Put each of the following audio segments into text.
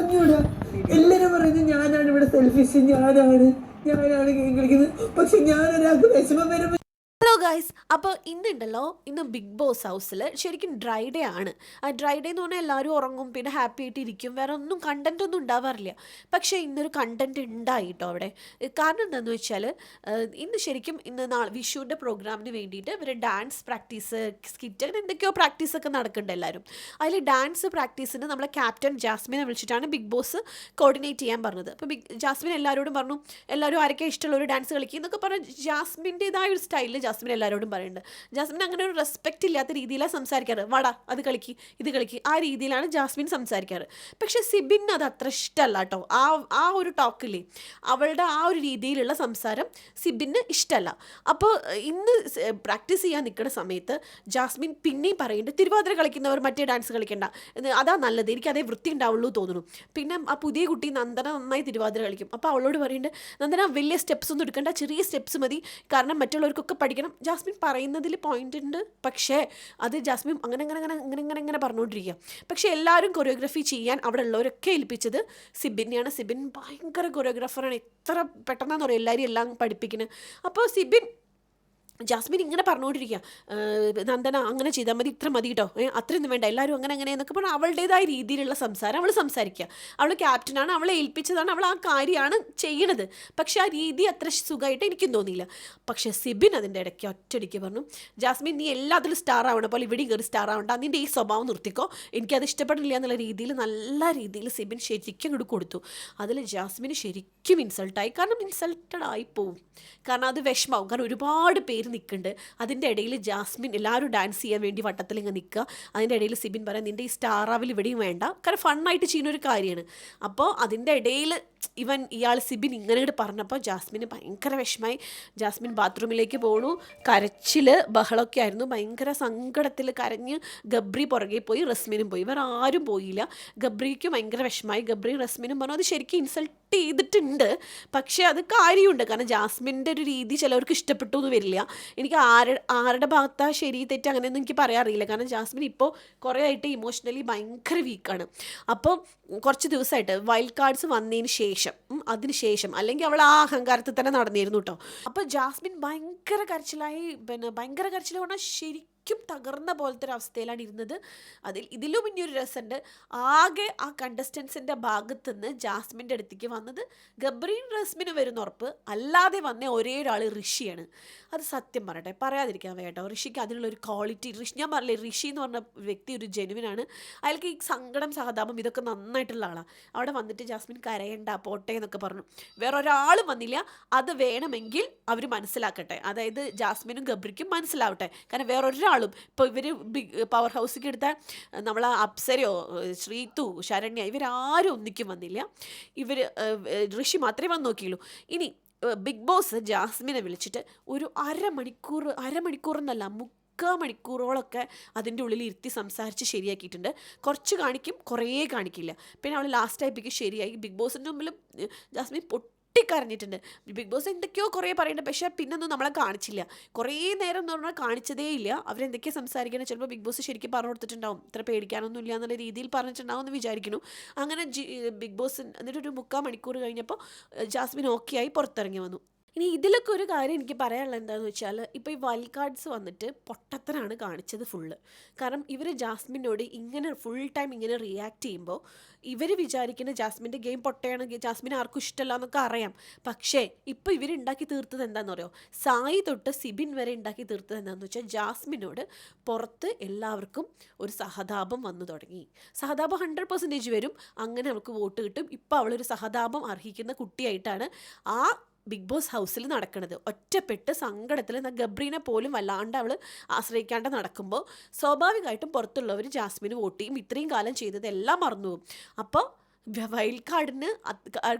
അറിഞ്ഞൂടാ. എല്ലാരും പറയുന്നത് ഞാനാണ് ഇവിടെ സെൽഫിഷ്, ഞാനാണ് ഗെയിം കളിക്കുന്നത്. പക്ഷെ ഞാനൊരാൾക്ക് വിഷമം വരുമ്പോൾ ഹലോ ഗൈസ്, അപ്പോൾ ഇന്ന് ബിഗ് ബോസ് ഹൗസിൽ ശരിക്കും ഡ്രൈ ഡേ ആണ്. ആ ഡ്രൈ ഡേ എന്ന് പറഞ്ഞാൽ എല്ലാവരും ഉറങ്ങും, പിന്നെ ഹാപ്പി ആയിട്ട് ഇരിക്കും, വേറെ ഒന്നും കണ്ടന്റ് ഒന്നും ഉണ്ടാവാറില്ല. പക്ഷേ ഇന്നൊരു കണ്ടന്റ് ഉണ്ടായിട്ടോ അവിടെ. കാരണം എന്താണെന്ന് വെച്ചാൽ ഇന്ന് ശരിക്കും വിഷുവിൻ്റെ പ്രോഗ്രാമിന് വേണ്ടിയിട്ട് ഇവർ ഡാൻസ് പ്രാക്ടീസ്, സ്കിറ്റ്, അങ്ങനെ എന്തൊക്കെയോ പ്രാക്ടീസൊക്കെ നടക്കുന്നുണ്ട് എല്ലാവരും. അതിൽ ഡാൻസ് പ്രാക്ടീസിന് നമ്മളെ ക്യാപ്റ്റൻ ജാസ്മിനെ വിളിച്ചിട്ടാണ് ബിഗ് ബോസ് കോർഡിനേറ്റ് ചെയ്യാൻ പറഞ്ഞത്. അപ്പോൾ ജാസ്മിൻ എല്ലാവരോടും പറഞ്ഞു, എല്ലാവരും ആരൊക്കെ ഇഷ്ടമുള്ള ഒരു ഡാൻസ് കളിക്കുക എന്നൊക്കെ പറഞ്ഞ് ജാസ്മിൻ്റെതായ ഒരു സ്റ്റൈലിൽ ജാസ്മിൻ എല്ലാവരോടും പറയുന്നുണ്ട്. ജാസ്മിൻ അങ്ങനെ ഒരു റെസ്പെക്റ്റ് ഇല്ലാത്ത രീതിയിലാണ് സംസാരിക്കാറ്. വാടാ അത് കളിക്ക്, ഇത് കളിക്ക്, ആ രീതിയിലാണ് ജാസ്മിൻ സംസാരിക്കാറ്. പക്ഷേ സിബിൻ അത് അത്ര ഇഷ്ടമല്ല കേട്ടോ. ആ ഒരു ടോക്കില്ലേ, അവളുടെ ആ ഒരു രീതിയിലുള്ള സംസാരം സിബിന് ഇഷ്ടമല്ല. അപ്പോൾ ഇന്ന് പ്രാക്ടീസ് ചെയ്യാൻ നിൽക്കുന്ന സമയത്ത് ജാസ്മിൻ പിന്നെയും പറയുന്നുണ്ട്, തിരുവാതിര കളിക്കുന്നവർ മറ്റേ ഡാൻസ് കളിക്കണ്ട, അതാ നല്ലത്, എനിക്ക് അതേ വൃത്തി ഉണ്ടാവുള്ളൂ തോന്നുന്നു. പിന്നെ ആ പുതിയ കുട്ടി നന്ദന നന്നായി തിരുവാതിര കളിക്കും. അപ്പോൾ അവളോട് പറയുന്നുണ്ട്, നന്ദന വലിയ സ്റ്റെപ്സ് ഒന്നും എടുക്കണ്ട, ചെറിയ സ്റ്റെപ്സ് മതി, കാരണം മറ്റുള്ളവർക്കൊക്കെ പഠിക്കണം. ജാസ്മിൻ പറയുന്നതിൽ പോയിന്റ് ഉണ്ട്, പക്ഷേ അത് ജാസ്മിൻ അങ്ങനെ പറഞ്ഞുകൊണ്ടിരിക്കുക. പക്ഷേ എല്ലാവരും കൊറിയോഗ്രാഫി ചെയ്യാൻ അവിടെ ഉള്ളവരൊക്കെ ഏൽപ്പിച്ചത് സിബിനെയാണ്. സിബിൻ ഭയങ്കര കൊറിയോഗ്രാഫറാണ്, എത്ര പെട്ടെന്നാന്ന് പറയും എല്ലാവരും എല്ലാം പഠിപ്പിക്കുന്നത്. അപ്പോൾ ജാസ്മിൻ ഇങ്ങനെ പറഞ്ഞുകൊണ്ടിരിക്കുക, നന്ദന അങ്ങനെ ചെയ്താൽ മതി, ഇത്ര മതി കേട്ടോ, അത്രയൊന്നും വേണ്ട, എല്ലാവരും അങ്ങനെ എന്നൊക്കെ പറഞ്ഞാൽ അവളുടേതായ രീതിയിലുള്ള സംസാരം അവൾ സംസാരിക്കുക. അവൾ ക്യാപ്റ്റനാണ്, അവളെ ഏൽപ്പിച്ചതാണ്, അവൾ ആ കാര്യമാണ് ചെയ്യണത്. പക്ഷേ ആ രീതി അത്ര സുഖമായിട്ട് എനിക്കും തോന്നിയില്ല. പക്ഷേ സിബിൻ അതിൻ്റെ ഇടയ്ക്ക് ഒറ്റയടിക്ക് പറഞ്ഞു, ജാസ്മിൻ നീ എല്ലാത്തിലും സ്റ്റാർ ആവണം, അപ്പോൾ ഇവിടെയും കയറി സ്റ്റാർ ആവണ്ട, നിൻ്റെ ഈ സ്വഭാവം നിർത്തിക്കോ, എനിക്കത് ഇഷ്ടപ്പെടില്ല എന്നുള്ള രീതിയിൽ നല്ല രീതിയിൽ സിബിൻ ശരിക്കും ഇങ്ങോട്ട് കൊടുത്തു. അതിൽ ജാസ്മിന് ശരിക്കും ഇൻസൾട്ടായി. കാരണം ഇൻസൾട്ടഡ് ആയിപ്പോവും, കാരണം അത് വിഷമാവും. കാരണം ഒരുപാട് പേര് നിൽക്കുന്നുണ്ട്. അതിൻ്റെ ഇടയിൽ ജാസ്മിൻ എല്ലാവരും ഡാൻസ് ചെയ്യാൻ വേണ്ടി വട്ടത്തിൽ ഇങ്ങനെ നിൽക്കുക. അതിൻ്റെ ഇടയിൽ സിബിൻ പറയാം, നിൻ്റെ ഈ സ്റ്റാറാവിൽ ഇവിടെയും വേണ്ട, കാരണം ഫണ്ണായിട്ട് ചെയ്യുന്ന ഒരു കാര്യമാണ്. അപ്പോൾ അതിൻ്റെ ഇടയിൽ ഇയാൾ സിബിൻ ഇങ്ങനെ പറഞ്ഞപ്പോൾ ജാസ്മിന് ഭയങ്കര വിഷമായി. ജാസ്മിൻ ബാത്റൂമിലേക്ക് പോണു, കരച്ചിൽ ബഹളമൊക്കെ ആയിരുന്നു, ഭയങ്കര സങ്കടത്തിൽ കരഞ്ഞ് ഗബ്രി പുറകെ പോയി, റസ്മിനും പോയി, വേറെ ആരും പോയില്ല. ഗബ്രിക്ക് ഭയങ്കര വിഷമായി. ഗബ്രി റസ്മിനും പറഞ്ഞു അത് ശരിക്കും ഇൻസൾട്ട് ചെയ്തിട്ടുണ്ട്, പക്ഷേ അത് കാര്യമുണ്ട്, കാരണം ജാസ്മിൻ്റെ ഒരു രീതി ചിലവർക്ക് ഇഷ്ടപ്പെട്ടു എന്ന് വരില്ല. എനിക്ക് ആരുടെ ഭാഗത്താ ശരി തെറ്റ് അങ്ങനെയൊന്നും എനിക്ക് പറയാൻ അറിയില്ല, കാരണം ജാസ്മിൻ ഇപ്പോൾ കുറേ ആയിട്ട് ഇമോഷണലി ഭയങ്കര വീക്കാണ്. അപ്പോൾ കുറച്ച് ദിവസമായിട്ട് വൈൽഡ് കാർഡ്സ് വന്നതിന് ശേഷം, അതിന് അല്ലെങ്കിൽ അവൾ ആ അഹങ്കാരത്തിൽ തന്നെ നടന്നിരുന്നു കേട്ടോ. അപ്പോൾ ജാസ്മിൻ ഭയങ്കര കരച്ചിലായി, ഭയങ്കര കരച്ചിൽ പറഞ്ഞാൽ ശരിക്കും തകർന്ന പോലത്തെ ഒരു അവസ്ഥയിലാണ് ഇരുന്നത്. ഇതിലും ഇനിയൊരു രസമുണ്ട്, ആകെ ആ കണ്ടസ്റ്റൻസിൻ്റെ ഭാഗത്തുനിന്ന് ജാസ്മിൻ്റെ അടുത്തേക്ക് വന്നത് ഗബ്രിയും റസ്മിനും വരുന്ന ഉറപ്പ്, അല്ലാതെ വന്ന ഒരേ ഒരാൾ ഋഷിയാണ്. അത് സത്യം പറയട്ടെ, പറയാതിരിക്കാൻ വേട്ടോ, ഋഷിക്ക് അതിനുള്ളൊരു ക്വാളിറ്റി, ഞാൻ പറഞ്ഞില്ലേ ഋഷി എന്ന് പറഞ്ഞ വ്യക്തി ഒരു ജെനുവിനാണ്. അയാൾക്ക് ഈ സങ്കടം സഹതാപം ഇതൊക്കെ നന്നായിട്ടുള്ള ആളാണ്. അവിടെ വന്നിട്ട് ജാസ്മിൻ കരയണ്ട പോട്ടെ എന്നൊക്കെ പറഞ്ഞു. വേറൊരാളും വന്നില്ല, അത് വേണമെങ്കിൽ അവർ മനസ്സിലാക്കട്ടെ, അതായത് ജാസ്മിനും ഗബ്രിക്കും മനസ്സിലാവട്ടെ. കാരണം വേറൊരാളും ഇപ്പോൾ ഇവർ പവർ ഹൗസിലേക്ക് എടുത്ത നമ്മളെ അപ്സരയോ ശ്രീതു ശരണ്യ ഇവരാരും ഒന്നിക്കും വന്നില്ല. ഋഷി മാത്രമേ വന്ന് നോക്കിയുള്ളൂ. ഇനി ബിഗ് ബോസ് ജാസ്മിനെ വിളിച്ചിട്ട് ഒരു അരമണിക്കൂർ എന്നല്ല, മണിക്കൂറോളൊക്കെ അതിൻ്റെ ഉള്ളിൽ ഇരുത്തി സംസാരിച്ച് ശരിയാക്കിയിട്ടുണ്ട്. കുറച്ച് കാണിക്കും, കുറേ കാണിക്കില്ല. പിന്നെ അവൾ ലാസ്റ്റ് ആയിപ്പിക്ക് ശരിയായി. ബിഗ് ബോസിൻ്റെ മുമ്പിൽ ജാസ്മിൻ പൊട്ടിക്കരഞ്ഞിട്ടുണ്ട്. ബിഗ് ബോസ് എന്തൊക്കെയോ കുറേ പറയുന്നുണ്ട്, പക്ഷേ പിന്നൊന്നും നമ്മളെ കാണിച്ചില്ല. കുറേ നേരം എന്ന് പറഞ്ഞാൽ കാണിച്ചതേ ഇല്ല. അവരെന്തൊക്കെയാണ് സംസാരിക്കണം, ചിലപ്പോൾ ബിഗ് ബോസ് ശരിക്കും പറഞ്ഞു കൊടുത്തിട്ടുണ്ടാവും, ഇത്ര പേടിക്കാനൊന്നും ഇല്ല എന്നുള്ള രീതിയിൽ പറഞ്ഞിട്ടുണ്ടാവും എന്ന് വിചാരിക്കുന്നു. അങ്ങനെ ബിഗ് ബോസ് എന്നിട്ട് ഒരു 3/4 മണിക്കൂർ കഴിഞ്ഞപ്പോൾ ജാസ്മിൻ ഓക്കെ ആയി പുറത്തിറങ്ങി വന്നു. ഇനി ഇതിലൊക്കെ ഒരു കാര്യം എനിക്ക് പറയാനുള്ളത് എന്താണെന്ന് വെച്ചാൽ, ഇപ്പോൾ ഈ വൈൽഡ് കാർഡ്സ് വന്നിട്ട് പൊട്ടത്തനാണ് കാണിച്ചത് ഫുള്ള്. കാരണം ഇവർ ജാസ്മിനോട് ഇങ്ങനെ ഫുൾ ടൈം ഇങ്ങനെ റിയാക്ട് ചെയ്യുമ്പോൾ ഇവർ വിചാരിക്കുന്ന ജാസ്മിൻ്റെ ഗെയിം പൊട്ടയാണെങ്കിൽ ജാസ്മിന് ആർക്കും ഇഷ്ടമല്ല എന്നൊക്കെ അറിയാം. പക്ഷേ ഇപ്പോൾ ഇവരുണ്ടാക്കി തീർത്തത് എന്താണെന്ന് പറയുമോ, സായി തൊട്ട് സിബിൻ വരെ ഉണ്ടാക്കി തീർത്തത് എന്താണെന്ന് വെച്ചാൽ ജാസ്മിനോട് പുറത്ത് എല്ലാവർക്കും ഒരു സഹതാപം വന്നു തുടങ്ങി. സഹതാപം 100% വരും, അങ്ങനെ അവൾക്ക് വോട്ട് കിട്ടും. ഇപ്പോൾ അവളൊരു സഹതാപം അർഹിക്കുന്ന കുട്ടിയായിട്ടാണ് ആ ബിഗ് ബോസ് ഹൗസിൽ നടക്കുന്നത്. ഒറ്റപ്പെട്ട് സങ്കടത്തിൽ ഗബ്രീനെ പോലും വല്ലാണ്ട് അവൾ ആശ്രയിക്കാണ്ട് നടക്കുമ്പോൾ സ്വാഭാവികമായിട്ടും പുറത്തുള്ളവർ ജാസ്മിന് വോട്ട് ചെയ്യും. ഇത്രയും കാലം ചെയ്തതെല്ലാം മറന്നു പോകും. അപ്പോൾ വൈൽഡ്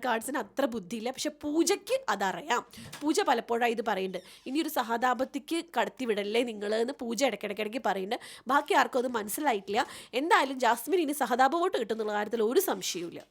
കാർഡ്സിന് അത്ര ബുദ്ധിയില്ല. പക്ഷെ പൂജയ്ക്ക് അതറിയാം. പൂജ പലപ്പോഴായി ഇത് പറയുന്നുണ്ട്, ഇനിയൊരു സഹതാപത്തിക്ക് കടത്തി വിടല്ലേ നിങ്ങൾ എന്ന് പൂജ ഇടയ്ക്കിടയ്ക്ക് പറയുന്നുണ്ട്. ബാക്കി ആർക്കും അത് മനസ്സിലായിട്ടില്ല. എന്തായാലും ജാസ്മിൻ ഇനി സഹതാപ വോട്ട് കിട്ടുന്നുള്ള കാര്യത്തിൽ ഒരു സംശയവുമില്ല.